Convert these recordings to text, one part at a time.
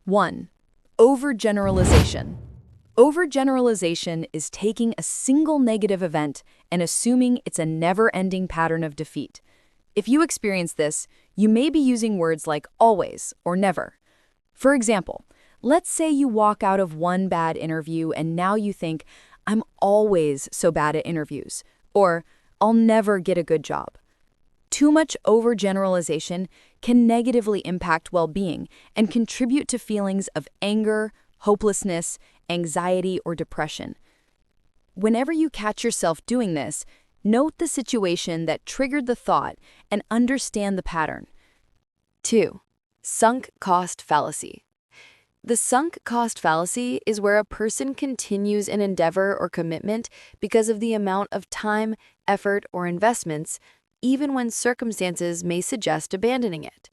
1. Overgeneralization. Overgeneralization is taking a single negative event and assuming it's a never-ending pattern of defeat. If you experience this, you may be using words like always or never. For example, let's say you walk out of one bad interview and now you think, I'm always so bad at interviews, or I'll never get a good job. Too much overgeneralization can negatively impact well-being and contribute to feelings of anger, hopelessness, anxiety, or depression. Whenever you catch yourself doing this, note the situation that triggered the thought and understand the pattern. 2. Sunk cost fallacy. The sunk cost fallacy is where a person continues an endeavor or commitment because of the amount of time, effort, or investments, even when circumstances may suggest abandoning it.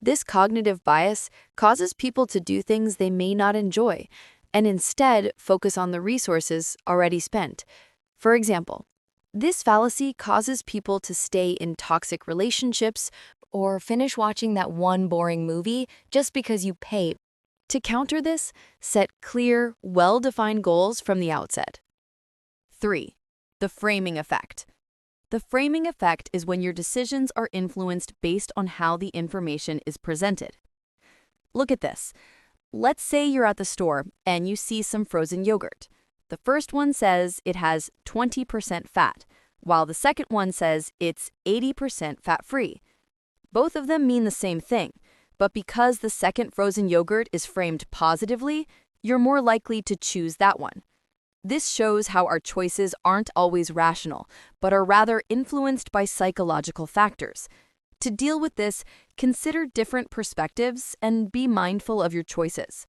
This cognitive bias causes people to do things they may not enjoy, and instead focus on the resources already spent. For example, this fallacy causes people to stay in toxic relationships or finish watching that one boring movie just because you pay. To counter this, set clear, well-defined goals from the outset. 3. The framing effect. The framing effect is when your decisions are influenced based on how the information is presented. Look at this. Let's say you're at the store and you see some frozen yogurt. The first one says it has 20% fat, while the second one says it's 80% fat-free. Both of them mean the same thing, but because the second frozen yogurt is framed positively, you're more likely to choose that one. This shows how our choices aren't always rational, but are rather influenced by psychological factors. To deal with this, consider different perspectives and be mindful of your choices.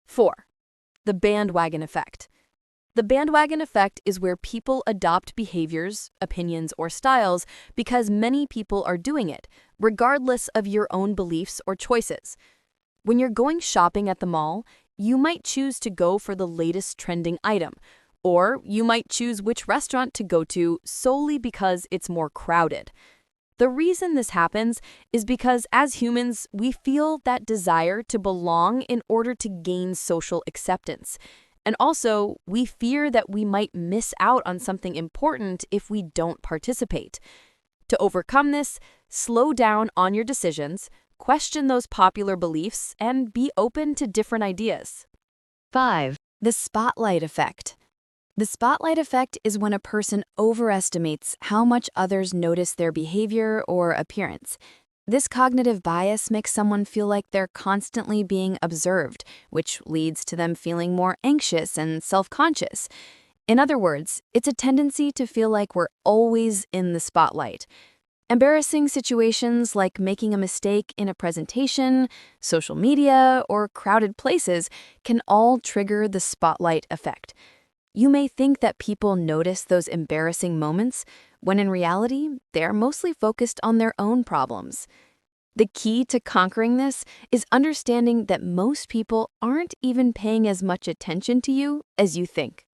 4. The bandwagon effect. The bandwagon effect is where people adopt behaviors, opinions, or styles because many people are doing it, regardless of your own beliefs or choices. When you're going shopping at the mall, you might choose to go for the latest trending item, or you might choose which restaurant to go to solely because it's more crowded. The reason this happens is because as humans, we feel that desire to belong in order to gain social acceptance. And also, we fear that we might miss out on something important if we don't participate. To overcome this, slow down on your decisions, question those popular beliefs, and be open to different ideas. 5. The spotlight effect. The spotlight effect is when a person overestimates how much others notice their behavior or appearance. This cognitive bias makes someone feel like they're constantly being observed, which leads to them feeling more anxious and self-conscious. In other words, it's a tendency to feel like we're always in the spotlight. Embarrassing situations like making a mistake in a presentation, social media, or crowded places can all trigger the spotlight effect. You may think that people notice those embarrassing moments, when in reality, they're mostly focused on their own problems. The key to conquering this is understanding that most people aren't even paying as much attention to you as you think.